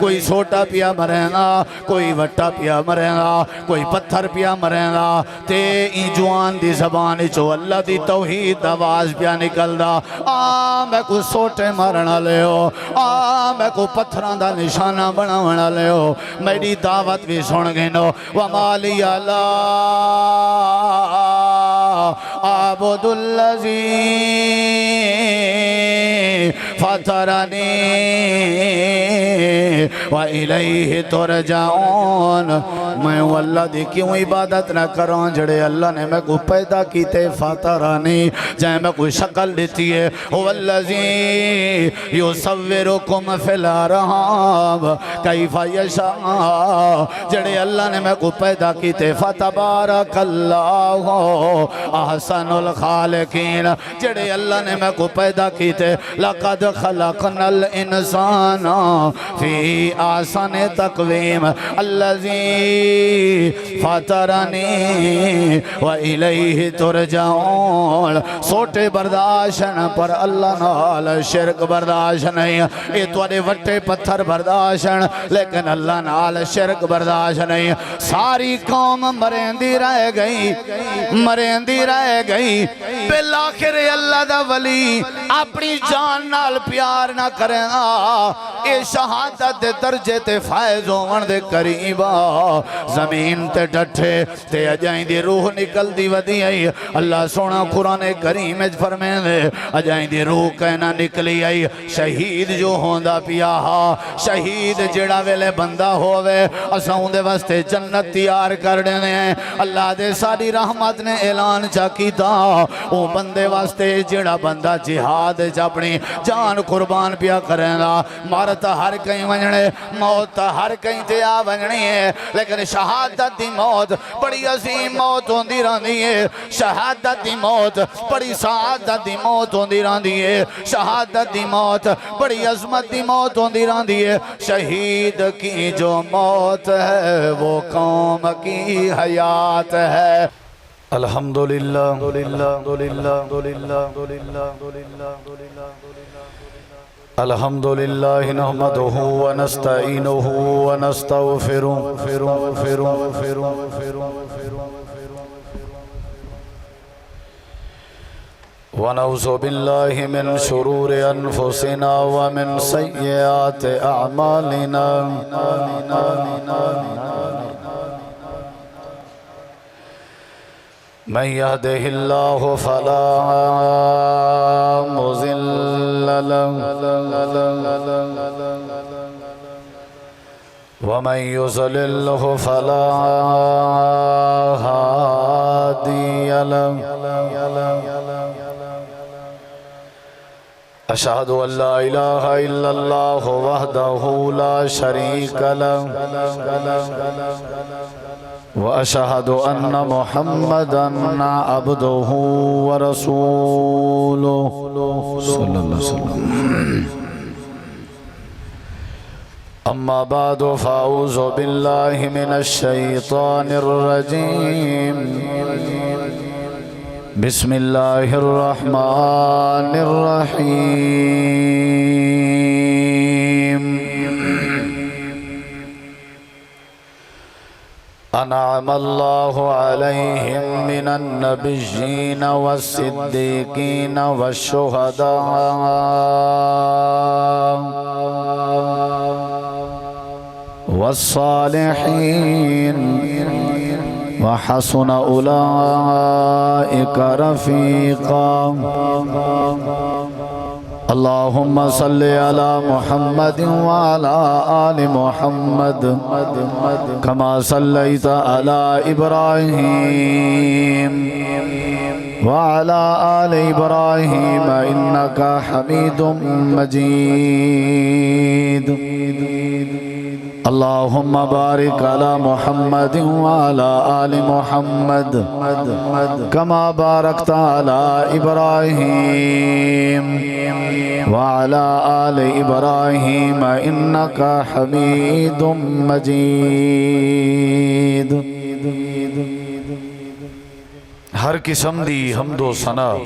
کوئی سوٹا پیا مرے گا، کوئی وٹا پیا مرے گا، کوئی پتھر پیا مرے گا، تے این جوان دی زبان چو اللہ دی توحید آواز پیا نکل دا، میں کو سوٹے مرنا لے ہو، میں کو پتھران دا نشانہ بناونا لے ہو، میری دعوت بھی سن گئے نو وَمَا لِيَ لَا عَبُدُ الَّذِي فَطَرَنِي وَإِلَيْهِ تُرْجَعُونَ میں اللہ دی کیوں عبادت نہ کروں جڑے اللہ نے میں کو پیدا کیتے فَطَرَنِي جائے میں کوئی شکل لیتی ہے هُوَ الَّذِي يُصَوِّرُكُمْ فِي الْأَرْحَامِ كَيْفَ يَشَاءُ جڑے اللہ نے میں کو پیدا کیتے فَتَبَارَكَ اللَّهُ أَحْسَنُ الْخَالِقِينَ جڑے اللہ نے میں کو پیدا کیتے لَقَدْ خَلَقْنَا الْإِنسَانَ فِي أَحْسَنِ تَقْوِيمٍ الَّذِي فَطَرَنِي وَإِلَيْهِ تُرْجَعُونَ سوٹے برداشن پر اللہ نال شرک برداشن نہیں یہ توڑے وٹے پتھر برداشن لیکن اللہ نال شرک برداشن نہیں ساری قوم مریندی رہ گئی بالآخر اللہ دا ولی اپنی جان نال پیار نہ کریں گا اے شہادت درجے تے فائز ہون دے قریبا زمین تے ڈٹھے تے اجائیں دی روح نکل دی ودی آئی اللہ سونا قرآن کریم اج فرمائیں دے اجائیں دی روح کہنا نکلی آئی شہید جو ہوندہ پیا شہید جڑا ویلے بندہ ہووے اساں دے واسطے جنت تیار کر دینے ہیں اللہ دے ساری رحمت نے اعلان چا کیتا او بندے واسطے جڑا بندہ جہاد اپنی جان قربان پیا کریں گا مارت ہر کہیں ونجنے موت ہر کہیں تے آ ونجنی ہے لیکن شہادت دی موت بڑی عظیم موت ہوندی رہندی ہے شہادت دی موت بڑی سعادت دی موت ہوندی رہندی ہے شہادت دی موت بڑی عظمت دی موت ہوندی رہندی ہے شہید کی جو موت ہے وہ قوم کی حیات ہے الحمدللہ الحمدللہ نحمدہ ونستعینہ ونستغفرہ ونعوذ باللہ من شرور انفسنا ومن سیئات اعمالنا من يهده الله فلا مضل له ومن يضلل فلا هادي له أشهد أن لا إله إلا الله وحده لا شريك له وأشهد أن محمدًا عبده ورسوله صلى الله عليه وسلم أما بعد فأعوذ بالله من الشيطان الرجيم بسم الله الرحمن الرحيم أنعم الله عليهم من النبيين والصديقين والشهداء والصالحين وحسن أولئك رفيقا اللهم صل على محمد وعلى آل محمد كما صليت على إبراهيم وعلى آل إبراهيم إنك حميد مجيد اللهم بارك على محمد وعلى آل محمد كما باركت على إبراهيم وعلى آل إبراهيم إنك حميد مجيد ہر قسم دی حمد و ثنا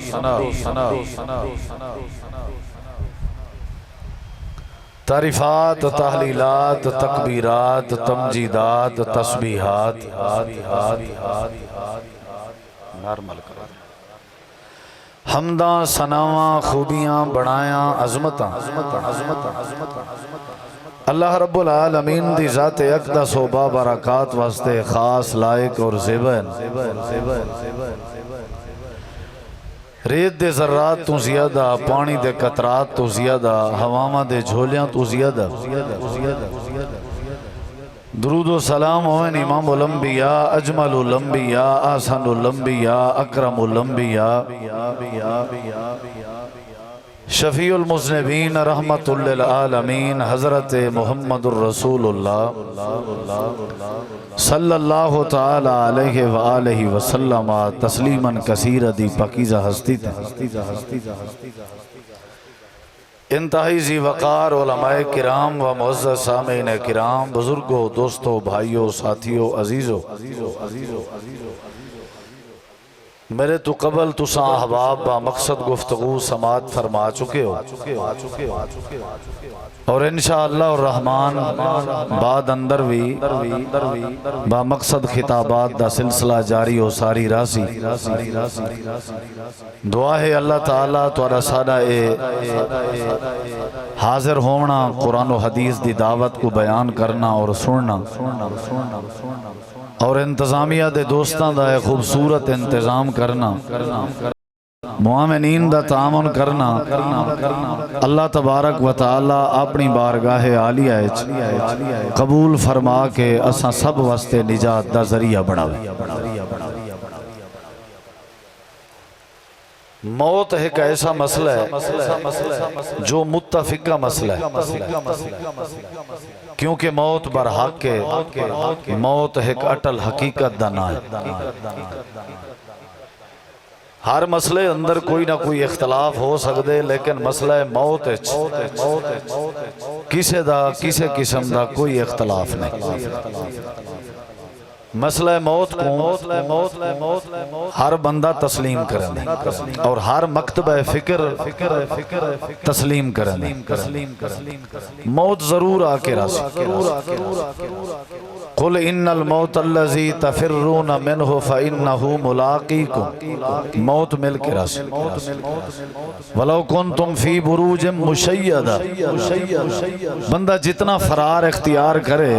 تعریفات، تحلیلات، تکبیرات، تمجیدات، تسبیحات، نارمل کرو، حمداں، ثناواں، خوبیاں، بڑایاں، عظمتاں اللہ رب العالمین دی ذات اقدس و بابرکات واسطے خاص لائق اور زیبن ریت دے ذرات تو زیادہ، پانی دے قطرات تو زیادہ، ہواواں دے جھولیاں تو زیادہ درود و سلام ہوئن امام الانبیاء، اجمل الانبیاء، احسن الانبیاء، اکرم الانبیاء، شفیع المذنبین، رحمت للعالمین، حضرت محمد الرسول اللہ صلی اللہ تعالی علیہ وآلہ وسلم تسلیما کثیرا دی پاکیزہ ہستی تھے انتہائی ذی وقار علماء کرام و معزز سامعین کرام، بزرگوں، دوستوں، بھائیوں، ساتھیوں، عزیزوں، میرے تو قبل تساں احباب با مقصد گفتگو سماعت فرما چکے ہو اور انشاءاللہ الرحمن بعد اندر بھی با مقصد خطابات دا سلسلہ جاری ہو ساری راسی دعا ہے اللہ تعالیٰ توڑا سادہ حاضر ہونا، قرآن و حدیث دی دعوت کو بیان کرنا اور سننا اور انتظامیہ دے دوستان دا ایک خوبصورت انتظام کرنا، معامنین دا تعامن کرنا، اللہ تبارک و تعالی اپنی بارگاہ عالیہ قبول فرما کے اساں سب واسطے نجات دا ذریعہ بڑھاوے۔ موت ایک ایسا مسئلہ ہے جو متفقہ مسئلہ ہے، کیونکہ موت برحق ہے، موت ایک اٹل حقیقت دا نام ہے۔ ہر مسئلے اندر کوئی نہ کوئی اختلاف ہو سکتے، لیکن مسئلہ موت ہے کسے قسم دا کوئی اختلاف نہیں۔ مسئلہ موت کو ہر بندہ تسلیم کرنے اور ہر مکتبہ فکر تسلیم کرنے، موت ضرور آکے راسی۔ قل ان الموت الذی تفرون منہ فإنہ ملاقیکم، موت مل کے راسی۔ ولو کنتم فی بروج مشیدہ، بندہ جتنا فرار اختیار کرے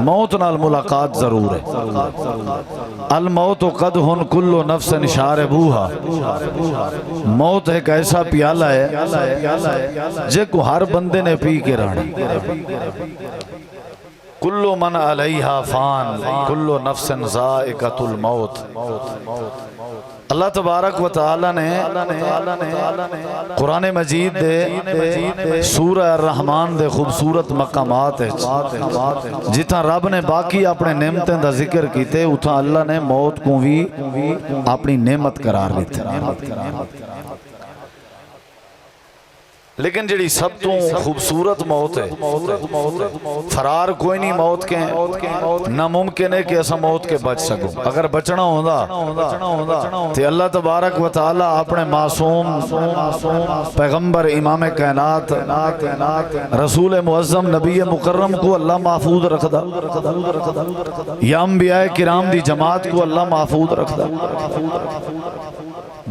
موت نال ملاقات ضرور ہے۔ الموت قدح کل نفس شاربوہا، موت ایک ایسا پیالہ ہے جے کو ہر بندے نے پی کے رہنا۔ کل من علیہا فان، کل نفس ذائقۃ الموت۔ اللہ تبارک و تعالی نے قرآن مجید دے سورہ الرحمن دے خوبصورت مقامات ہے جتنا رب نے باقی اپنے نعمتیں دا ذکر کیتے، اتنا اللہ نے موت کو بھی اپنی نعمت قرار لیتے۔ لیکن جڑی سب تو خوبصورت موت ہے، فرار کوئی نہیں موت کے، ناممکن ہے کہ ایسا موت کے بچ سکو۔ اگر بچنا ہوندہ تو اللہ تبارک و تعالی اپنے معصوم پیغمبر امام کائنات رسول معظم نبی مکرم کو اللہ محفوظ رکھ دا، یا انبیاء کرام دی جماعت کو اللہ محفوظ رکھ دا۔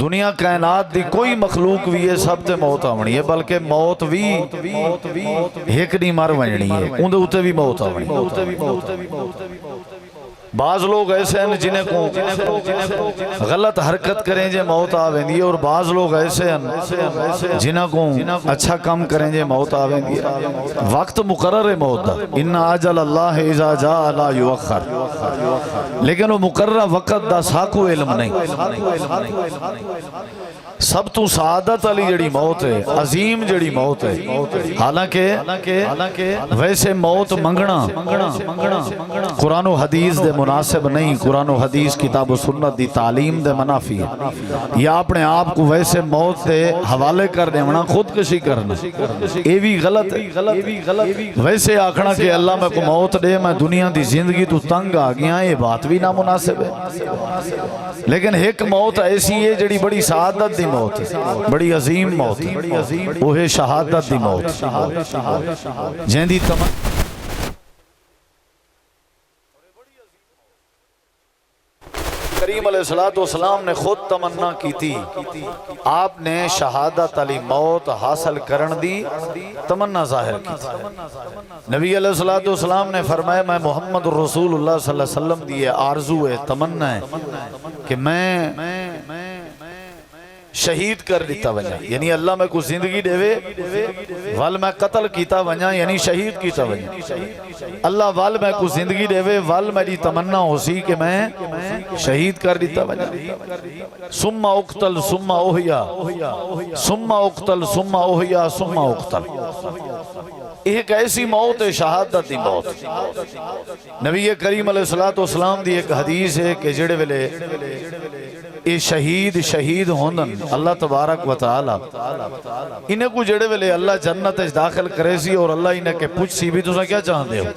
دنیا کائنات دی کوئی مخلوق بھی یہ سب تے موت آونی ہے، بلکہ موت بھی ایک نہیں مر ونجنی ہے، اندھے ہوتے بھی موت آونی ہے۔ بعض لوگ ایسے ہیں جنہیں کو غلط حرکت کریں جے موت آویں دی، اور بعض لوگ ایسے ہیں جنہیں کو اچھا کم کریں جے موت آویں دی۔ وقت مقرر ہے موت دا، ان اجل اللہ اذا جاء لا یؤخر، لیکن وہ مقرر وقت دا ساکو علم نہیں۔ سب تو سعادت علی جڑی موت ہے، عظیم جڑی موت ہے، حالانکہ ویسے موت منگنا قرآن و حدیث دے مناسب نہیں، قرآن و حدیث کتاب و سنت دی تعلیم دے منافی ہے، یا اپنے آپ کو ویسے موت دے حوالے کر دینا، خودکشی کرنا، یہ بھی غلط ہے۔ ویسے آکھنا کہ اللہ میں کو موت دے، میں دنیا دی زندگی تو تنگ آ گیا، یہ بات بھی نامناسب ہے۔ لیکن ایک موت ایسی ہے جڑی بڑی سعادت دی دی موت بڑی عظیم موت وہ ہے شہادت دی موت جن دی کریم علیہ السلام نے خود تمنا کی تھی آپ نے شہادت علی موت حاصل کرن دی تمنا ظاہر کی تھی نبی علیہ السلام نے فرمایا میں محمد رسول اللہ صلی اللہ علیہ وسلم دی آرزو ہے تمنا ہے کہ میں شہید کر دیتا ونجا یعنی اللہ میں کو زندگی دے وال میں قتل کیتا ونجا یعنی شہید کیتا ونجا اللہ وال میں کو زندگی دے وال میری تمنا ہو سی کہ میں شہید کر دیتا ونجا ثم اقتل ثم احیا ثم اقتل ثم احیا ثم اقتل ایک ایسی موت ہے شہادت دی موت نبی کریم علیہ السلام دی ایک حدیث ہے کہ جڑے ویلے اے شہید ہوندن اللہ تبارک و تعالی انہیں کو جڑے ویلے اللہ جنت داخل کرے سی اور اللہ انہیں کے پوچھ سی بھی تو کیا چاہتے ہو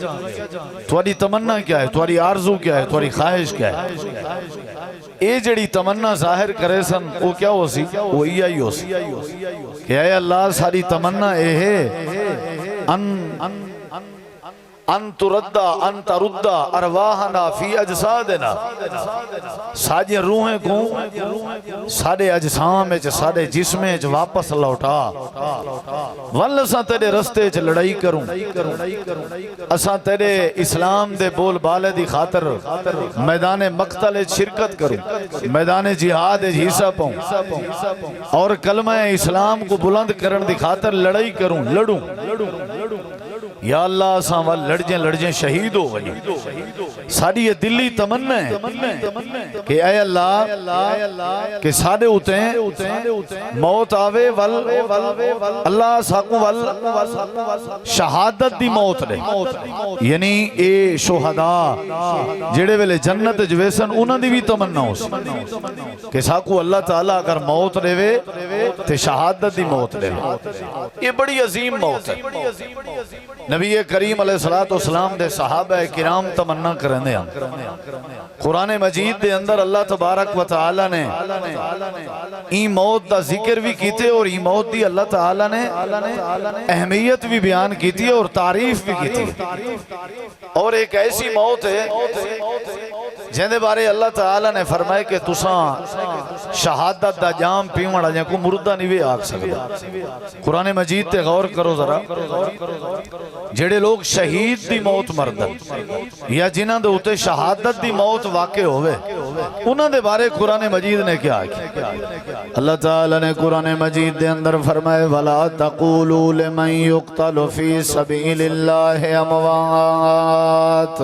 تمہاری تمنا کیا ہے تمہاری آرزو کیا ہے تمہاری خواہش کیا ہے اے جڑی تمنا ظاہر کرے سن وہ کیا ہو سی وہ ہی ہو سی کہ اے اللہ ساری تمنا اے ہے ان ترد ارواحنا فی اجسادنا ساجی روحیں کو ساڑے اجسام اچ ساڑے جسم اچ واپس لوٹا ول اساں تیرے رستے چ لڑائی کروں اساں تیرے اسلام دے بول بالے دی خاطر میدان مقتل شرکت کروں میدان جہاد حصہ پاؤں اور کلمہ اسلام کو بلند کرن دی خاطر لڑائی کروں لڑوں یا اللہ اساں وال لڑجیں شہید ہو گئی ساری یہ دلی تمنا ہے کہ اے اللہ کہ سارے ہوتے موت آوے اللہ ساکوں شہادت دی موت لے یعنی اے شہداء جڑے ویلے جنت جویسن انہاں دی بھی تمنا ہو کہ ساکوں اللہ تعالیٰ اگر موت لے وے تے شہادت دی موت لے یہ بڑی عظیم موت ہے نبی کریم علیہ السلام دے صحابہ کرام تمنا کرنے ہیں قرآن مجید دے اندر اللہ تبارک و تعالی نے این موت دا ذکر بھی کیتے اور این موت دی اللہ تعالی نے اہمیت بھی بیان کیتی اور تعریف بھی کیتی اور ایک ایسی موت ہے جن دے بارے اللہ تعالی نے فرمائے کہ تساں شہادت دا جام پیوڑا جن کو مردہ نہیں بھی آگ سکتا قرآن مجید تے غور کرو ذرا جڑے لوگ شہید دی موت مردن یا جنہ دے ہوتے شہادت دی موت واقع ہوئے انہوں دے بارے قرآن مجید نے کیا کیا اللہ تعالیٰ نے قرآن مجید دے اندر فرمائے وَلَا تَقُولُوا لِمَنْ يُقْتَلُ فِي سَبِيلِ اللَّهِ أَمْوَاتٍ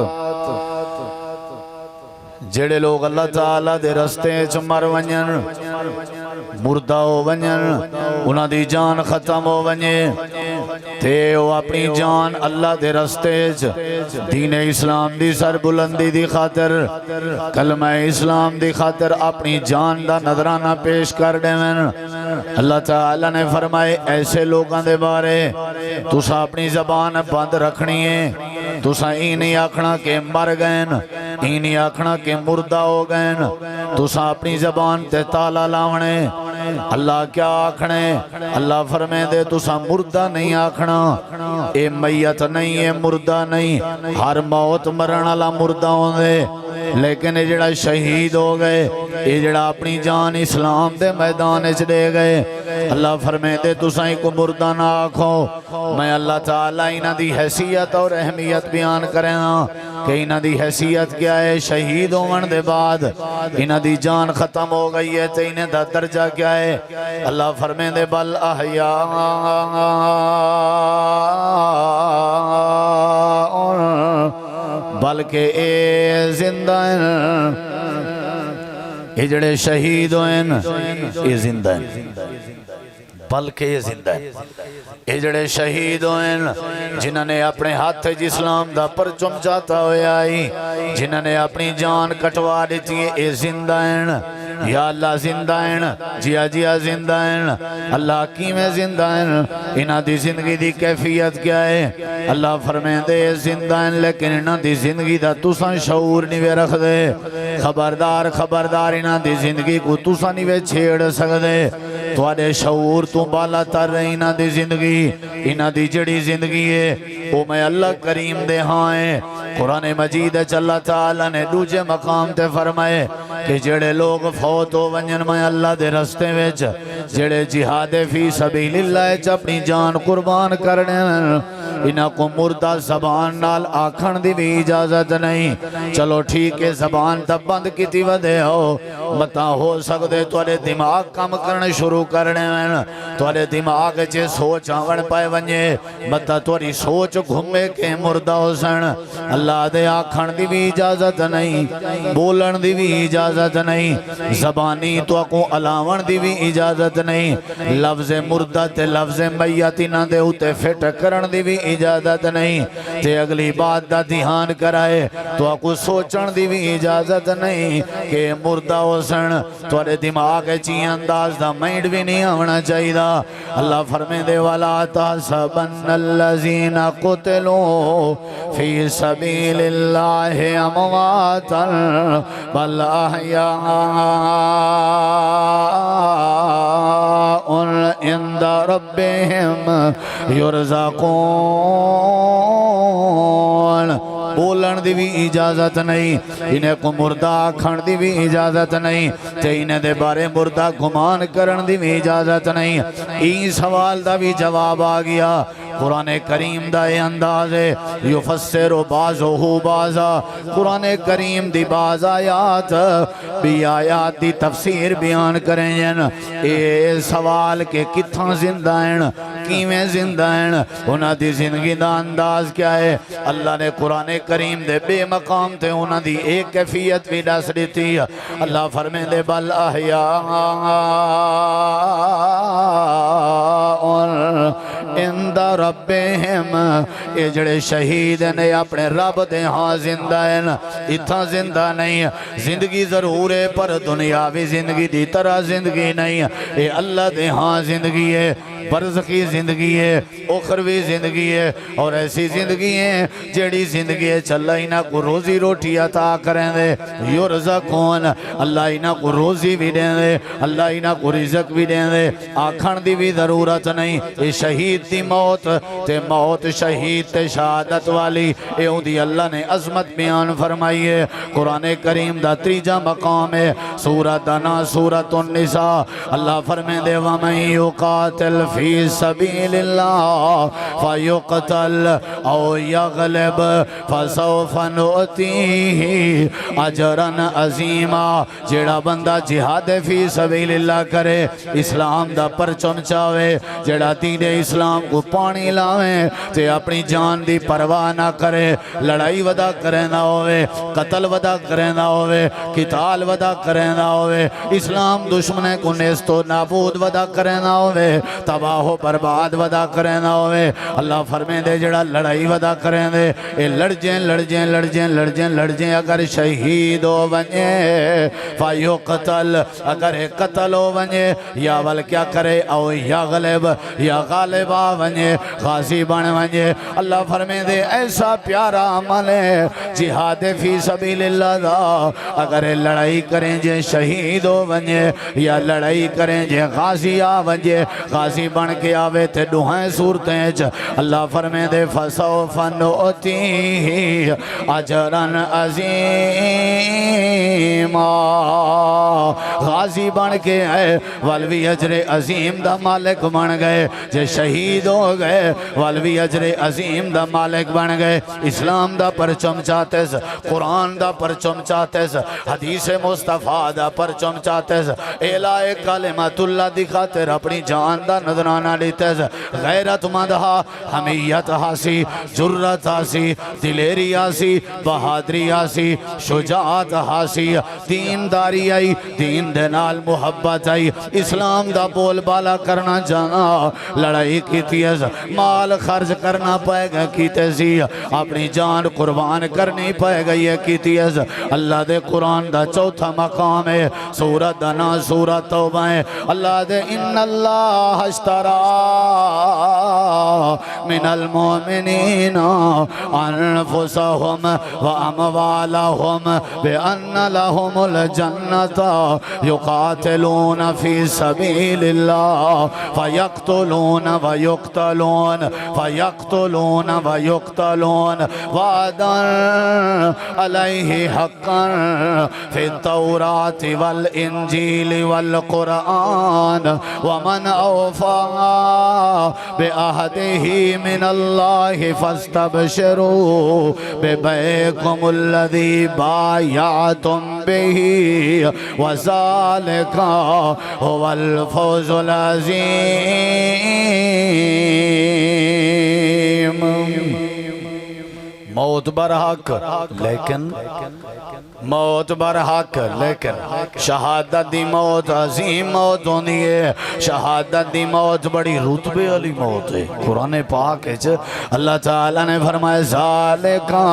جڑے لوگ اللہ تعالیٰ دے رستے چ مر ونجن مردہ ہو ونجن انہاں دی جان ختم ہو ونجے تے وہ اپنی جان اللہ دے رستے دین اسلام دی سر بلندی دی خاطر کلمہ اسلام دی خاطر اپنی جان دا نظرانہ پیش کر دے من اللہ تعالیٰ نے فرمائے ایسے لوگاں دے بارے تسا اپنی زبان بند رکھنی ہے تسا نہیں آکھنا کہ مر گئن نہیں آکھنا کہ مردہ ہو گئن تسا اپنی زبان تے تالا لاونے اللہ کیا آکھنے اللہ فرمے دے تسا مردہ نہیں آکھنا اے میت نہیں اے مردہ نہیں ہر موت مرن اللہ مردہ ہوں دے لیکن یہ جڑا شہید ہو گئے یہ جڑا اپنی جان اسلام دے میدان اچ دے گئے اللہ فرمے دے تسا ہی کو مردہ نہ آکھو میں اللہ تعالیٰ انہ دی حیثیت اور اہمیت بیان کریں کہ انہ دی حیثیت کیا ہے شہید ہون دے بعد انہ دی جان ختم ہو گئی ہے تو انہ دا درجہ کیا ہے اللہ فرمے دے بل احیاء بلکہ اے زندہ ہیں یہ جڑے شہید ہوئیں یہ زندہ ہیں بلکہ یہ زندہ ہے یہ جڑے شہید ہوئیں جنہوں نے اپنے ہاتھ اسلام دا پرچم چاہتا ہوئے آئی جنہوں نے اپنی جان کٹوا دیتی ہے یہ زندہ ہیں یا اللہ زندہ ہیں جیا زندہ ہیں اللہ کیمیں زندہ ہیں انہاں دی زندگی دی کیفیت کیا ہے اللہ فرمائے دے زندہ ہیں لیکن انہاں دی زندگی دا تساں شعور نہیں وے رکھ دے خبردار انہاں دی زندگی کو تساں نہیں وے چھیڑ سکدے تواڈے شعور تو بالا تر انہاں دی زندگی، انہاں دی جڑی زندگی ہے او میں اللہ کریم دے ہاں ہے۔ قرآن مجید اللہ تعالیٰ نے دوجے مقام تے فرمائے کہ جڑے لوگ فوت ہو ونجن میں اللہ دے رستے وچ، جڑے جہاد فی سبیل اللہ وچ اپنی جان قربان کرنے، انہاں کو مردہ زبان نال آکھن دی بھی اجازت نہیں۔ چلو ٹھیک ہے زبان تب بند کیتی ودے ہو، متا ہو سکتے تواڈے دماغ کم کرنے شروع کرنے میں، تواڈے دماغ چے سوچ آون پائے ونجے، متا تواڈی سوچ گھومے کے مردہ ہو سن۔ اللہ دے آکھن دی بھی اجازت نہیں، بولن دی بھی اجازت نہیں، زبانی تو کو علاوہ دی بھی اجازت نہیں، لفظ مردہ تے لفظ میت نہ دے ہوتے فٹ کرن دی بھی اجازت نہیں، تے اگلی بات دا دھیان کرائے تو کو سوچن دی بھی اجازت نہیں کہ مردہ ہو سن۔ تواڈے دماغ چی انداز دا مائنڈ بھی نہیں ہونا چاہیے۔ اللہ فرمے دے والا تحسبن الذین قتلوا فی سبیل اللہ امواتا بل احیاء عند ربهم یرزقون۔ بولن دی بھی اجازت نہیں، انہیں کو مردہ کھن دی بھی اجازت نہیں، تے انہیں دے بارے مردہ گمان کرن دی بھی اجازت نہیں۔ این سوال دا بھی جواب آ گیا۔ قرآن کریم دا اے انداز ہے یفسر بعضہ بعضا، قرآن کریم دی بعض آیات بھی آیات دی تفسیر بیان کریں جن اے سوال کے کتھاں زندہ ہیں، کیویں زندہ ہیں، انہاں دی زندگی دا انداز کیا ہے۔ اللہ نے قرآن کریم دے بے مقام تے انہاں دی ایک کیفیت بھی دس دیتی۔ اللہ فرمے دے بل احیاء عند ربہم، اے جڑے شہید نے اپنے رب دے ہاں زندہ ہیں، اتھا زندہ نہیں۔ زندگی ضرور ہے پر دنیاوی زندگی دی طرح زندگی نہیں، اے اللہ دے ہاں زندگی ہے، برزخی زندگی ہے، اخروی زندگی ہے، اور ایسی زندگی ہے جڑی زندگی ہے چل انہاں کو روزی روٹی عطا کریں دے، یرزقون، اللہ انہاں کو روزی بھی دیں دے، اللہ انہاں کو رزق بھی دیں دے، آکھن دی بھی ضرورت نہیں۔ اے شہید دی موت تے موت شہید تے شہادت والی، اے ہوں دی اللہ نے عظمت بیان فرمائی ہے۔ قرآن کریم دا تریجا مقام ہے سورہ دنا سورۃ النساء، اللہ فرمائے دے وَمَن يُقَاتِلْ فی سبیل اللہ فیقتل او یغلب فسوف نؤتیہ اجرا عظیما، جیڑا بندہ جہاد فی سبیل اللہ کرے، اسلام دا پرچم چاوے، جیڑا دین اسلام کو پانی لاوے تے اپنی جان دی پرواہ نہ کرے، لڑائی ودا کرے نہ ہوئے، قتل ودا کرے نہ ہوئے، قتال ودا کرے نہ ہوئے، اسلام دشمنے کو نیست و نابود ودا کرے نہ ہوئے، تباہ و برباد ودا کرے نہ ہوئے۔ اللہ فرمے دے جڑا لڑائی ودا کریں دے، اے لڑ جیں اگر شہید ہو ونجے فایو قتل، اگر قتل ہو ونجے یا ول کیا کرے او یا غلب یا غالب آ ونجے، غازی بن ونجے۔ اللہ فرمے دے ایسا پیارا عمل ہے جہاد فی سبیل اللہ دا، اگر لڑائی کریں جے شہید ہو ونجے یا لڑائی کریں جے غازی آ ونجے، غازی بن کے آوے تے دوہائیں صورتیں چ اللہ فرمے دے فسوف نؤتیہ اجرا عظیما، غازی بن کے آئے والوی اجر عظیم دا مالک بن گئے، جے شہید ہو گئے والوی اجر عظیم دا مالک بن گئے۔ اسلام دا پرچم چاہتے سے، قرآن دا پرچم چاہتے سے، حدیث مصطفیٰ دا پرچم چاہتے سے، اعلائے کلمت اللہ دی خاطر اپنی جان دا نذرانہ دیتے سے، غیرت مند ہا، حمیت ہاسی، جرت ہاسی، دلیری ہاسی، بہادری ہاسی، شجاعت ہاسی، دینداری آئی، دین دے نال محبت آئی، اسلام دا بول بالا کرنا جانا، لڑائی کی تیز، مال خرچ کرنا پائے گا کی تیزی، اپنی جان قربان کرنی پائے گا یہ کی تیز۔ اللہ دے قرآن دا چوتھا مقام ہے سورہ دنا سورہ توبہ ہے، اللہ دے ان اللہ اشترا من المؤمنین انفسهم واموالهم بان لهم الجنة يقاتلون في سبيل الله فيقتلون ويقتلون وعدا عليه حقا في التوراة والإنجيل والقرآن ومن أوفى بعهده من الله فاستبشروا ببيعكم الذي بايعتم به وذلك هو الفوز العظيم موت برحق لیکن موت برحق لیکن شہادت دی موت عظیم موت ہوندی ہے شہادت دی موت بڑی رتبے والی موت ہے قرآن پاک ہے اللہ تعالیٰ نے فرمایا ذالکا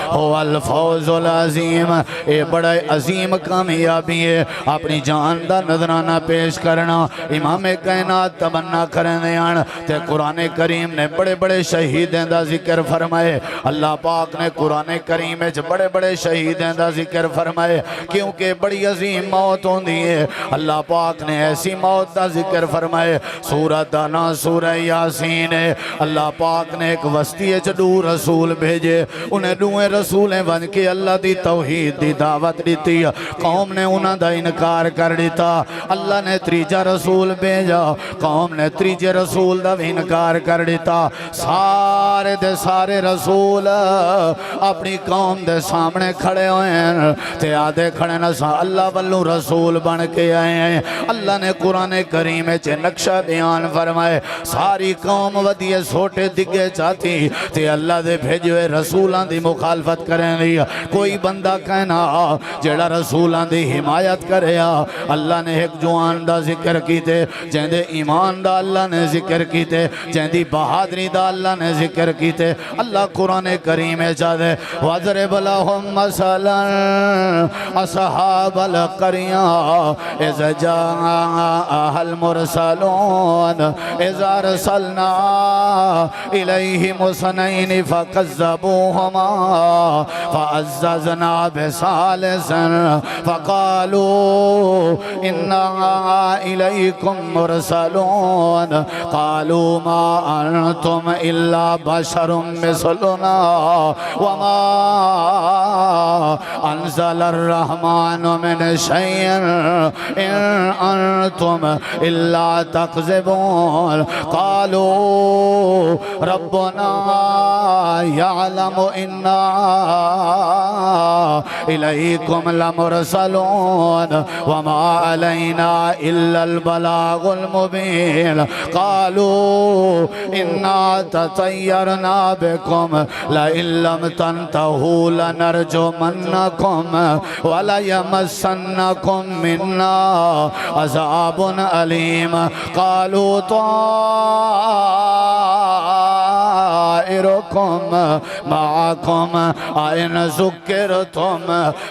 هو الفوز العظیم اے بڑا عظیم کامیابی ہے اپنی جان دا نذرانہ پیش کرنا امام کائنات تمنا کرنے آن تے قرآن کریم نے بڑے بڑے شہیدیں دا ذکر فرمائے اللہ پاک نے قرآن کریم میں بڑے بڑے شہیدیں دا ذکر فرمائے کیونکہ بڑی عظیم موت ہوندی ہے اللہ پاک نے ایسی موت دا ذکر فرمائے سورہ دانا سورہ یاسین ہے اللہ پاک نے ایک وسطی چڈو رسول بھیجے انہیں دوئے رسولیں بن کے اللہ دی توحید دی دعوت دیتی قوم نے انہاں دا انکار کر دیتا اللہ نے تریجہ رسول بھیجا قوم نے تریجہ رسول دا بھی انکار کر دیتا سارے دے سارے رسول اپنی قوم دے سامنے کھڑے ہوئے ہیں تے آدھے کھڑے نسا اللہ واللو رسول بن کے آئے ہیں اللہ نے قرآن کریم چے نقشہ بیان فرمائے ساری قوم ودیے سوٹے دگے چاہتی تے اللہ دے بھیجوے رسولان دی مخالفت کریں دی کوئی بندہ کہنا جیڑا رسولان دی حمایت کرے اللہ نے ایک جوان دا ذکر کیتے جہن دے ایمان دا اللہ نے ذکر کیتے جہن دی بہادری دا اللہ نے ذکر کیتے اللہ قرآن کریم چاہتے وَضْرِبْ لَهُمْ مَثَلًا أَصْحَابَ الْقَرْيَةِ إِذْ جَاءَهَا الْمُرْسَلُونَ إِذْ أَرْسَلْنَا إِلَيْهِمُ اثْنَيْنِ فَكَذَّبُوهُمَا فَعَزَّزْنَا بِثَالِثٍ فَقَالُوا إِنَّا إِلَيْكُمْ مُرْسَلُونَ قَالُوا مَا أَنْتُمْ إِلَّا بَشَرٌ مِثْلُنَا وَمَا أَنزَلَ الرَّحْمَنُ مِنْ شَيْءٍ إِنْ أَنْتُمْ إِلَّا تَكْذِبُونَ قَالُوا رَبُّنَا يَعْلَمُ إِنَّا إِلَيْكُمْ لَمُرْسَلُونَ وَمَا عَلَيْنَا إِلَّا الْبَلَاغُ الْمُبِينُ قَالُوا إِنَّا تَطَيَّرْنَا بِكُمْ لَئِن لَّمْ تَنْتَهُوا لَنَرْجُمَنَّكُمْ وَلَيَمَسَّنَّكُمْ مِنَّا عَذَابٌ أَلِيمٌ قَالُوا طَائِرُكُمْ مَعَكُمْ أَإِنْ ذُكِّرْتُمْ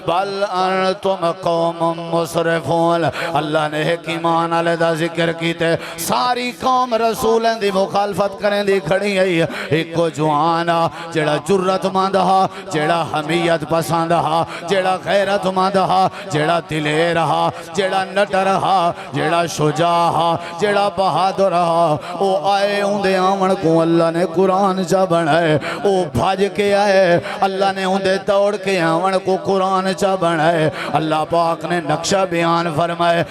بَلْ أَنْتُمْ قَوْمٌ مُسْرِفُونَ اللہ نے ایک ایمان علیہ دا ذکر کیتے ساری قوم رسولیں دی مخالفت کریں دی کھڑی ہے ایک کو جوانا جیڑا جرت ماندہا جیڑا حمیت پسندہا جیڑا غیرت ماندہا جیڑا دلے رہا جیڑا نٹ رہا جیڑا شجاہا جیڑا بہادر رہا او آئے اندے آمن کو اللہ نے قرآن چا بنائے او بھاج کے آئے اللہ نے اندے توڑ کے آمن کو قرآن چا بنائے اللہ پاک نے نقشہ بیان فرمائے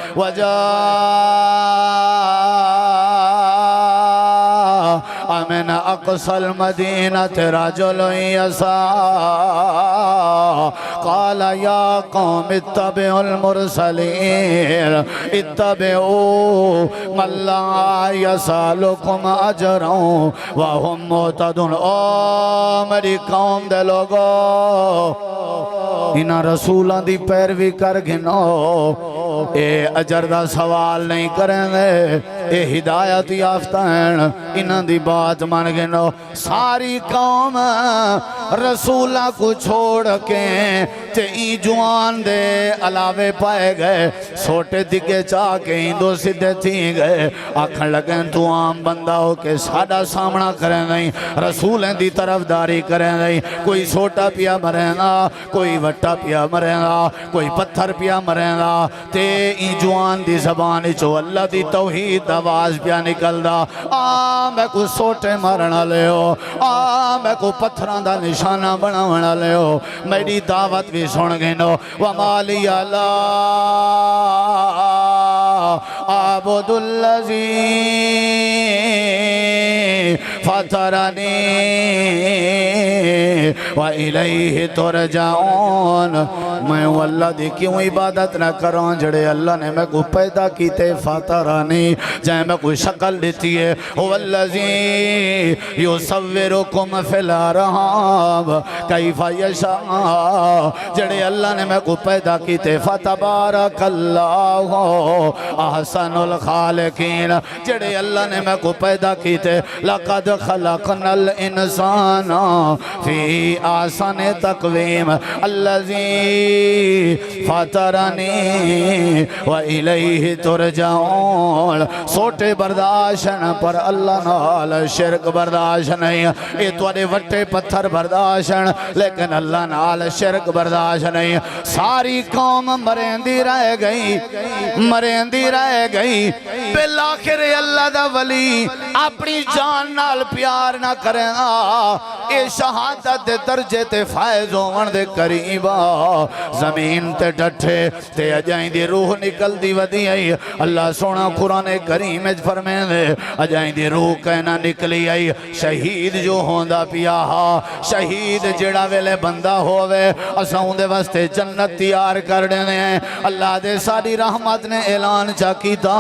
من اقصى المدينة رجل يسعى قال يا قوم اتبعوا المرسلين اتبعوا من لا يسألكم أجرا وهم مهتدون او میری قوم دے لوگو انہاں رسولاں دی پیروی کر گنو اے اجر دا سوال نہیں کریں گے اے ہدایت یافتہ ہیں انہاں دی بات مان گئے نو ساری قوم رسولہ کو چھوڑ کے تے ای جوان دے علاوے پائے گئے سوٹے دکے چاہ کے ہندو سدھے تھی گئے آکھن لگیں تو عام بندہ ہو کے سادہ سامنا کریں نہیں رسولیں دی طرف داری کریں نہیں کوئی سوٹا پیا مریں گا کوئی وٹا پیا مریں گا کوئی پتھر پیا مریں گا تے ای جوان دی زبان چو اللہ دی توحید آواز پیا نکل دا میں کو سوٹے مرنا لے ہو میں کو پتھران دا نشانہ بناونا لے ہو میری دعوت بھی سن گئے نو وَمَالِيَ لَا عَبُدُ الَّذِي فَطَرَنِي وَإِلَيْهِ تُرْجَعُونَ میں اللہ دی کیوں عبادت نہ کروں جڑے اللہ نے میں کو پیدا کیتے فَطَرَنِي جائے میں کوئی شکل دیتی ہے هُوَ الَّذِي يُصَوِّرُكُمْ فِي الْأَرْحَامِ كَيْفَ يَشَاءُ جڑے اللہ نے میں کو پیدا کیتے فَتَبَارَكَ اللَّهُ احسن الخالقین جڑے اللہ نے میں کو پیدا کیتے لَقَدْ خَلَقْنَا الْإِنسَانَ فِي آسَنِ تَقْوِيمِ الَّذِي فَطَرَنِي وَإِلَيْهِ تُرْجَعُونَ سوٹے برداشن پر اللہ نال شرک برداشن نہیں اے توڑے وٹے پتھر برداشن لیکن اللہ نال شرک برداشت نہیں ساری قوم مریندی رہ گئی بالآخر اللہ دا ولی اپنی جان نال پیار نہ کریں اے شہادت دے درجے تے فائز ہون دے قریبا زمین تے ڈٹھے تے اجائیں دی روح نکل دی ودی آئی اللہ سونا قرآن کریم اج فرمین دے اجائیں دی روح کہنا نکلی آئی شہید جو ہوندہ پیا شہید جڑا ویلے بندہ ہوئے اساں دے واسطے جنت تیار کر دینے ہیں اللہ دے ساری رحمت نے اعلان چا کیتا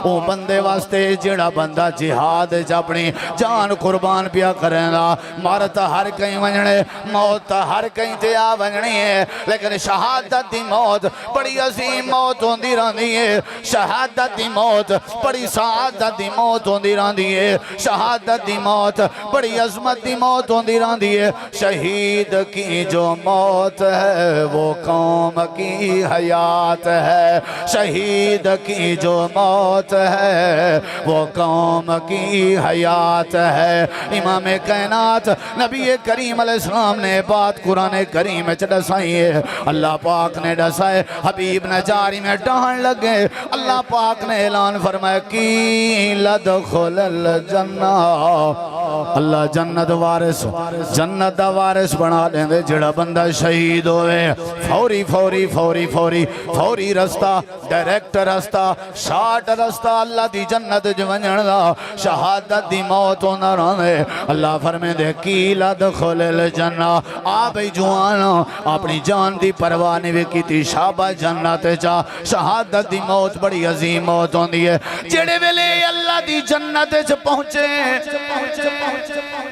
او بندے واسطے جڑا بندہ جہاد اپنی جان قربان پیا کریں گا مارت ہر کہیں ونجنے موت ہر کہیں تے آ ونجنی ہے لیکن شہادت دی موت بڑی عظیم موت ہوندی رہندی ہے شہادت دی موت بڑی سعادت دی موت ہوندی رہندی ہے شہادت دی موت بڑی عظمت دی موت ہوندی رہندی ہے شہید کی جو موت ہے وہ قوم کی حیات ہے شہید کی جو موت ہے وہ قوم کی حیات ہے امام کائنات نبی کریم علیہ السلام نے بات قرآن کریم میں ڈسائی ہے اللہ پاک نے ڈسائے حبیب نجاری میں ڈہن لگے اللہ پاک نے اعلان فرمایا کی لدخل الجنہ اللہ جنت دا وارث بنا دیں دے جڑا بندہ شہید ہوئے فوری رستہ ڈائریکٹ رستہ شارٹ رستہ اللہ دی جنت جو ونجن دا شہادت دی موت ہونا رہنے اللہ فرمے دے کی لدخل الجنہ آپ جوانا اپنی جان دی پروانی بھی کی تھی شابہ جنت جا شہادت دی موت بڑی عظیم موت ہوندی ہے جڑے ویلے اللہ دی جنت جو پہنچے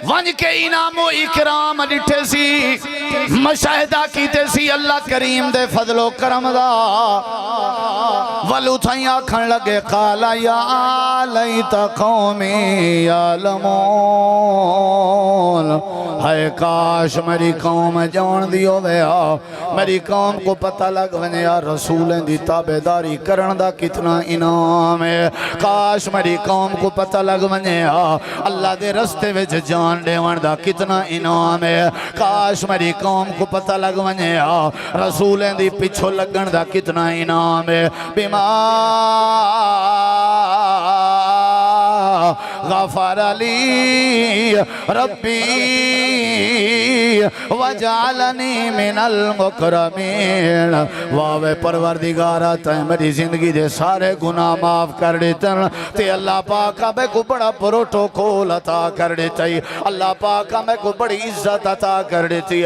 ونج کے انعام و اکرام ڈٹھے سی مشاہدہ کیتے سی اللہ کریم دے فضل و کرم دا ولو تھائیاں کھن لگے قالا یا لیت قومی یعلمون ہے کاش میری قوم جان دیو ویا میری قوم کو پتہ لگ ونجے یا رسولیں دی تابعداری کرن دا کتنا انعام ہے کاش میری قوم کو پتہ لگ ونجے اللہ دے رستے وچ جان دیوان دا کتنا انعام ہے کاش میری قوم کو پتہ لگ ونجے رسولیں دی پچھو لگن دا کتنا انعام ہے بما غفر لی ربی وجعلنی من المکرمین واوے پروردگارہ تائیں میری زندگی دے سارے گناہ معاف کر دیتن تے اللہ پاک ہمیں کو بڑا پروٹوکول عطا کر دیتی اللہ پاک ہمیں کو بڑی عزت عطا کر دیتی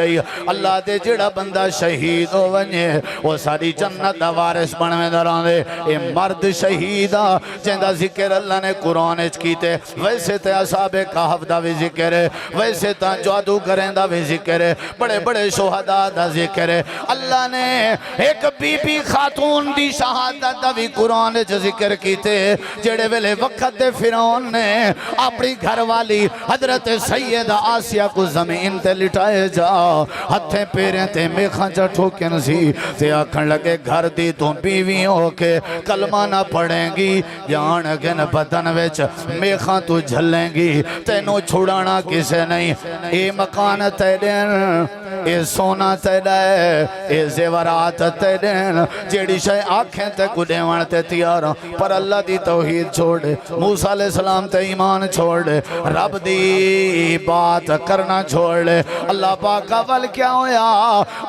اللہ دے جڑا بندہ شہید ہو ونجے وہ ساری جنت دا وارث بنوے دران دے اے مرد شہیدہ جندہ ذکر اللہ نے قرآن اچ کیتے ویسے تے اصحاب کہف دا بھی ذکر ہے، ویسے تا جادوگریں دا بھی ذکر ہے، بڑے بڑے شہداء دا ذکر ہے۔ اللہ نے ایک بی بی خاتون دی شہادت دا بھی قرآن وچ ذکر کیتے، جڑے ویلے وقت دے فرعون نے اپنی گھر والی حضرت سیدہ آسیہ کو زمین تے لٹائے جا، ہتھیں پیریں تے میخاں چا ٹھوکن سی تے آکھن لگے گھر دی تو بیوی ہو کے کلمہ نہ پڑھیں گی، جان گن بدن وچ میخاں تو جھلیں گی، تینوں چھڑانا کسے نہیں، اے مکان تیرین، اے سونا تیرے، اے زیورات تیرین، جیڑی شاہ آنکھیں تے کڈے وانتے تیارا، پر اللہ دی توحید چھوڑ دے، موسیٰ علیہ السلام تے ایمان چھوڑ دے، رب دی بات کرنا چھوڑ دے۔ اللہ پاک اول کیا ہویا؟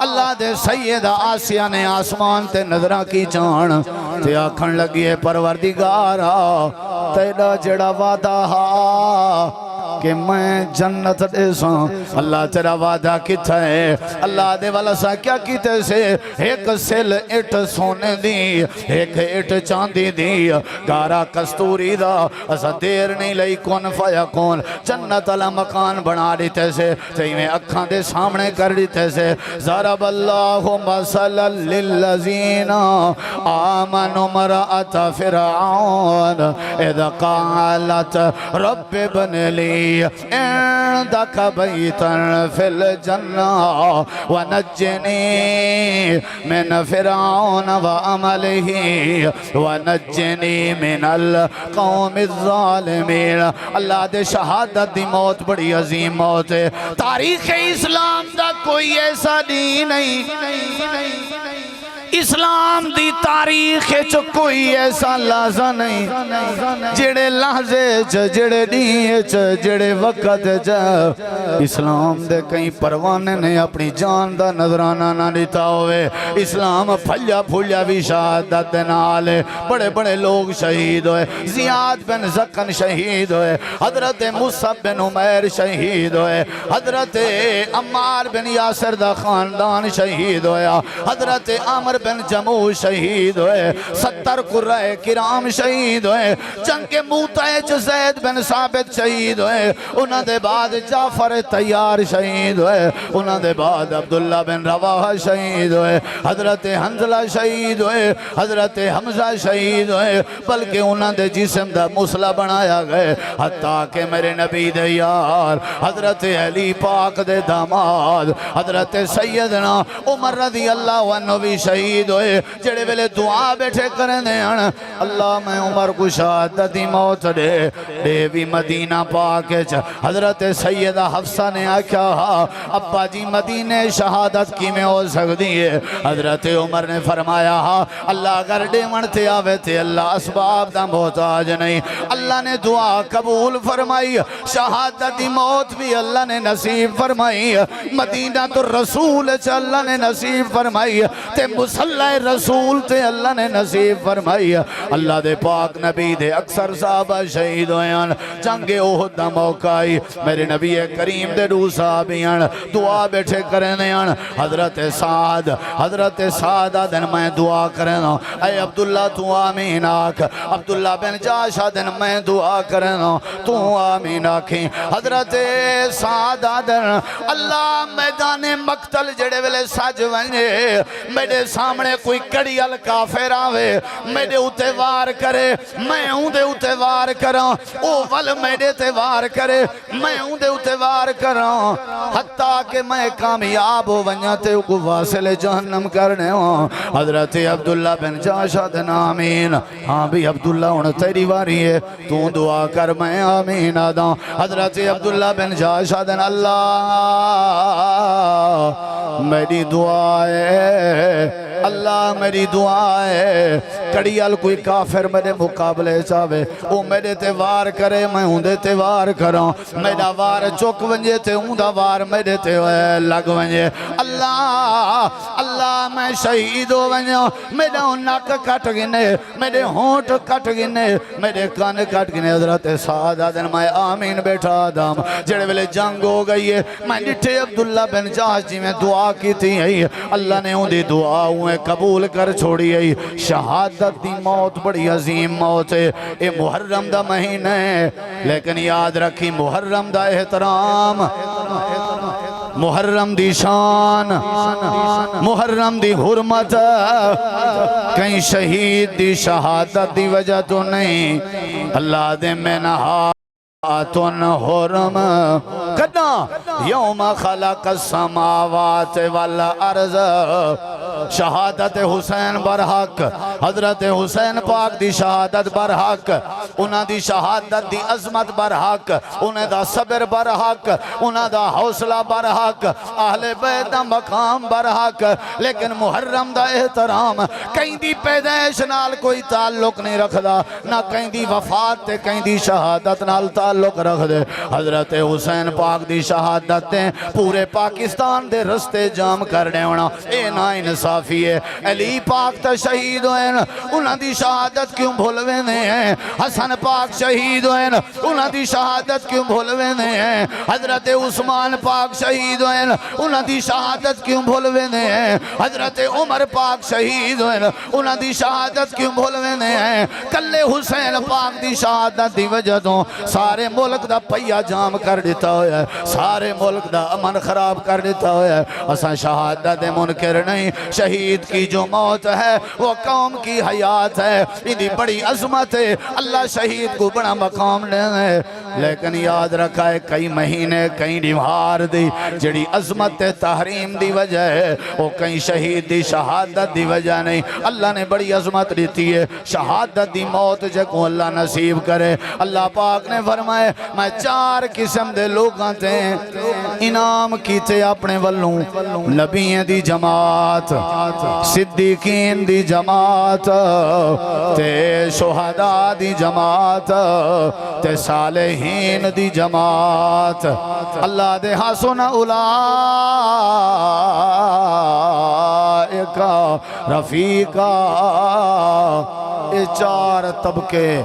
اللہ دے سیدہ آسیہ نے آسمان تے نظرہ کی جان تے آکھن لگی ہے پروردگارا تیرا جڑا وعدہ ہا کہ میں جنت دے ساں، اللہ تیرا وعدہ کتا ہے؟ اللہ دے والا سا کیا کیتے سے؟ ایک سل اٹ سونے دی، ایک اٹ چاندی دی، گارا کستوری دا، اسا دیر نہیں لئی کون فیا کون، جنت علا مکان بنا دیتے سے، تیمیں اکھاں دے سامنے کر دیتے سے۔ ضرب اللہ مثلا للذین آمنوا امرأۃ فرعون اذ قالت رب ابن لی عندك بيتا في الجنة ونجني من فرعون وعمله ونجني من القوم الظالمين۔ اللہ دے شہادت دی موت بڑی عظیم موت ہے، تاریخ اسلام دا کوئی ایسا دین نہیں، اسلام دی تاریخ چ کوئی ایسا لحظہ نہیں، جڑے لحظے چ جڑے دین چ جڑے وقت چ اسلام دے کئی پروانے نے اپنی جان دا نظرانہ نہ دیتا ہوئے۔ اسلام پھلیا پھولیا بھی شہادت نال، بڑے بڑے لوگ شہید ہوئے، زیاد بن زکن شہید ہوئے، حضرت مصعب بن عمیر شہید ہوئے، حضرت عمار بن یاسر دا خاندان شہید ہویا، حضرت عمر بن جموع شہید ہوئے، 70 قرائے کرام شہید ہوئے، جنگ موتہ زید بن ثابت شہید ہوئے، انہاں دے بعد جعفر تیار شہید ہوئے، انہاں دے بعد عبداللہ بن رواحہ شہید ہوئے، حضرت حنظلہ شہید ہوئے، حضرت حمزہ شہید ہوئے، بلکہ انہاں دے جسم دا مسلح بنایا گئے، حتیٰ کہ میرے نبی دے یار حضرت علی پاک دے داماد حضرت سیدنا عمر رضی اللہ عنہ بھی شہید ہوئے، جڑے ویلے دعا بیٹھے کریں دے اللہ میں عمر کو شہادت دی موت دے بھی مدینہ پاک حضرت سیدہ حفصہ نے آکھا ابا جی مدینہ شہادت کی میں ہو سکتی ہے؟ حضرت عمر نے فرمایا اللہ اگر ڈیمن تے آوے تے اللہ اسباب دا محتاج نہیں، اللہ نے دعا قبول فرمائی، شہادت دی موت بھی اللہ نے نصیب فرمائی، مدینہ تو رسول اللہ نے نصیب فرمائی، تے مسلح رسول تے اللہ نے نصیب فرمائی۔ اللہ دے پاک نبی دے اکثر صحابہ شہید ہوئے، جنگ احد دا موقع آئی، میرے نبی کریم دے دو صحابیاں دعا بیٹھے کرنے، حضرت سعد دن میں دعا کرنا، اے عبداللہ تو آمین آکھ، عبداللہ بن جاش دن میں دعا کرنا تو آمین آکھیں، حضرت سعد دن اللہ میدان مقتل جڑے ویلے سج ونجے، میرے سامنے کوئی کڑیال کافر آوے، میرے اتے وار کرے، میں ہوں دے اتے وار کراں، او ول میرے تے وار کرے، میں ہوں دے اتے وار کراں، حتیٰ کہ میں کامیاب ہو ونیا تے کو واصل جہنم کرنے ہوں۔ حضرت عبداللہ بن جاشد آمین، ہاں بھی عبداللہ ان تیری واری ہے، تو دعا کر میں آمین آدھا۔ حضرت عبداللہ بن جاشد اللہ میری دعا ہے، اللہ میری دعا ہے، کڑیال کوئی کافر میرے مقابلے چاہے، او میرے تے وار کرے میں ہوں دے تے وار کراں، میرا وار چوک ونجے تے ہوں دا وار میرے تے لگ ونجے، اللہ میں شہید ہو ونجا، میرا ناک کٹ گنے، میرے ہونٹ کٹ گنے، میرے کان کٹ گنے۔ حضرت سعد دن میں آمین بیٹھا آدم، جڑے ویلے جنگ ہو گئی ہے، میں نٹھے عبداللہ بن جاش جی میں دعا کی تھی، اللہ نے ہوں دی دعا ہوئے قبول کر چھوڑی ہے، شہادت شہادت دی موت بڑی عظیم موت ہے اے محرم دا مہینہ ہے لیکن یاد رکھی محرم دا احترام محرم دی شان محرم دی حرمت کہیں شہید دی شہادت دی وجہ تو نہیں اللہ دے میں نہاتن حرم کدنا یوم خلق السماوات والارض شہادت حسین برحق حضرت حسین پاک دی شہادت برحق انہاں دی شہادت دی عظمت برحق انہاں دا صبر برحق انہاں دا حوصلہ برحق اہل بیت دا مقام برحق لیکن محرم دا احترام کہیں دی پیدائش نال کوئی تعلق نہیں رکھ دا نہ کہیں دی وفات تے کہیں دی شہادت نال تعلق رکھ دے حضرت حسین پاک دی شہادتیں پورے پاکستان دے رستے جام کرنے ہونا اے نا انصافی ہے علی پاک تا شہید ہوئے انہاں دی شہادت کیوں بھولوے ہیں حسن پاک شہید ہوئے انہاں دی شہادت کیوں بھولوے ہیں حضرت عثمان پاک شہید ہوئے انہاں دی شہادت کیوں بھولوے ہیں حضرت عمر پاک شہید ہوئے انہاں دی شہادت کیوں بھولوے ہیں کلے حسین پاک دی شہادت دی وجہ تو سارے ملک دا پہیا جام کر دیتا ہویا ہے سارے ملک دا امن خراب کر دیتا ہویا ہے اساں شہادت منکر نہیں شہید کی جو موت ہے وہ قوم کی حیات ہے اندھی بڑی عظمت ہے اللہ شہید کو بڑا مقام لے ہے لیکن یاد رکھا ہے کئی مہینے کئی نوہار دی جڑی عظمت تحریم دی وجہ ہے وہ کئی شہید دی شہادت دی وجہ نہیں اللہ نے بڑی عظمت دیتی ہے شہادت دی موت جکو اللہ نصیب کرے اللہ پاک نے فرمائے میں 4 قسم دے لوگاں تے انعام کیتے اپنے والوں نبییں دی جماعت صدیقین دی جماعت تے شہداء دی جماعت تے صالحین دی جماعت اللہ دے حسن اولائکا رفیقا یہ 4 طبقے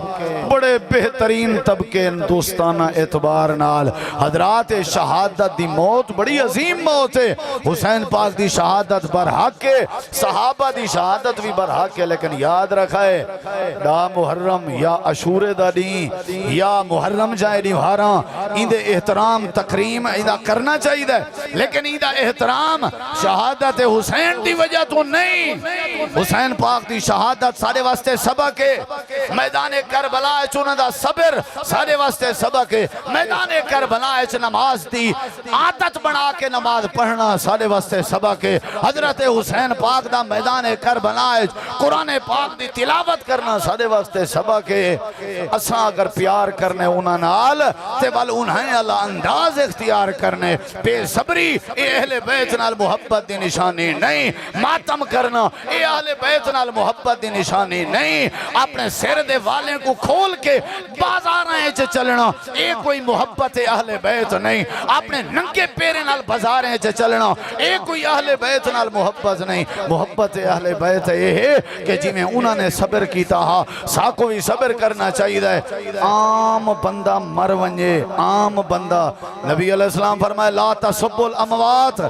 بڑے بہترین طبقے دوستانہ اعتبار نال حضرات شہادت دی موت بڑی عظیم موت ہے حسین پاک دی شہادت برحق ہے صحابہ دی شہادت بھی برحق ہے لیکن یاد رکھا ہے دا محرم یا عاشورے دا دین یا محرم جائے نوہاراں اندے احترام تکریم اندہ کرنا چاہیے لیکن اندہ احترام شہادت حسین دی وجہ تو نہیں حسین پاک دی شہادت سارے واسطے سبق ہے میدان کربلا چونہ دا صبر سارے واسطے سبق ہے میدان کربلا نماز دی عادت بنا کے نماز پڑھنا سارے واسطے سبق ہے حضرت حسین پاک دا میدان کربلا قرآن پاک دی تلاوت کرنا سارے واسطے سبق ہے اساں اگر پیار کرنے انہاں نال تے بل انہیں اللہ انداز اختیار کرنے بے صبری اے اہل بیت نال محبت دی نشانی نہیں ماتم کرنا اے اہل بیت نال محبت دی نشانی نہیں اپنے سر دے والے کو کھول کے بازاریں چے چلنا اے کوئی محبت اہل بیت نہیں اپنے ننگے پیرے نال بازاریں چے چلنا اے کوئی اہل بیت نال محبت نہیں محبت اہل بیت یہ ہے کہ جی میں انہوں نے صبر کیتا ہا ساکو بھی صبر کرنا چاہیے عام بندہ مر ونجے عام بندہ نبی علیہ السلام فرمائے لا تسبوا الاموات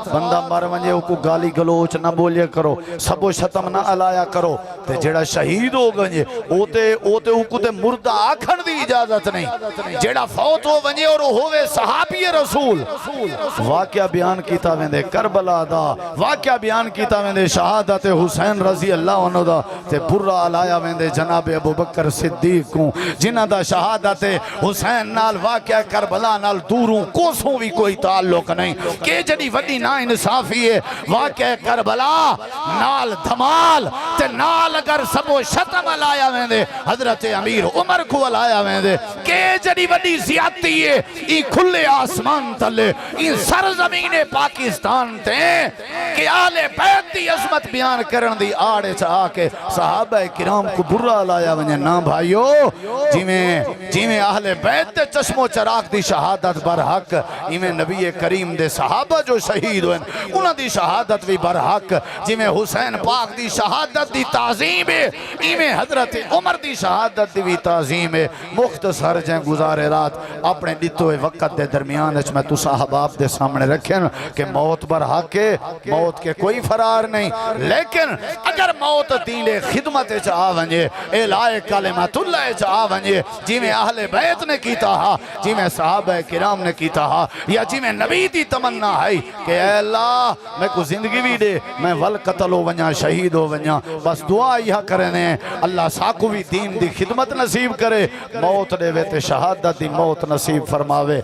بندہ مر ونجے او کو گالی گلوچ نہ بولیا کرو سب و شتم نہ علایا کرو تے جیڑا شہید ہو گئے اوتے او کو تے مردہ آکھن دی اجازت نہیں جیڑا فوت ہو ونجے اور ہوئے صحابی رسول واقعہ بیان کیتا ویندے کربلا دا واقعہ بیان کیتا ویندے شہادت حسین رضی اللہ عنہ دا تے برا علایا ویندے جناب ابو بکر صدیق کو جنہ دا شہادت حسین نال واقعہ کربلا نال دوروں کوسوں بھی کوئی تعلق نہیں کہ جڑی وڈی نا انصافی ہے واقعہ کربلا نال دھمال تے نال اگر سب و شتم علایا ویندے حضرت امیر عمر کو علایا ویندے کہ جڑی وڈی زیادتی ہے ای کھلے آسمان تلے ای سرزمین پاکستان تے کہ آل بیت دی عظمت بیان کرن دی آڑے چاہ کے صحابہ کرام کو برا علایا ویندے نا بھائیو جی میں اہل بیت دے چشم و چراغ دی شہادت برحق ایمیں نبی کریم دے صحابہ جو شہید ہوئے انہاں دی شہادت بھی برحق جی میں حسین پاک دی شہادت دی تعظیم ہے ایمیں حضرت عمر دی شہادت دی بھی تعظیم عظیم ہے مختصر جائیں گزارے رات اپنے ڈٹوئے وقت دے درمیان میں تو صحاباب دے سامنے رکھیں کہ موت بر حق ہے موت کے کوئی فرار نہیں لیکن اگر موت دین خدمت چاہ ونجے اعلائے کلمت اللہ چاہ ونجے جی میں اہل بیت نے کیتا ہا جی میں صحابہ کرام نے کیتا ہا یا جی میں نبی دی تمنا ہے کہ اے اللہ میں کو زندگی بھی دے میں ول قتل ہو ونجا شہید ہو ونجا بس دعا یہ کرنے اللہ ساکو بھی دین دی خدمت نصیب کرے موت دے ویتے شہادت دی موت نصیب فرماوے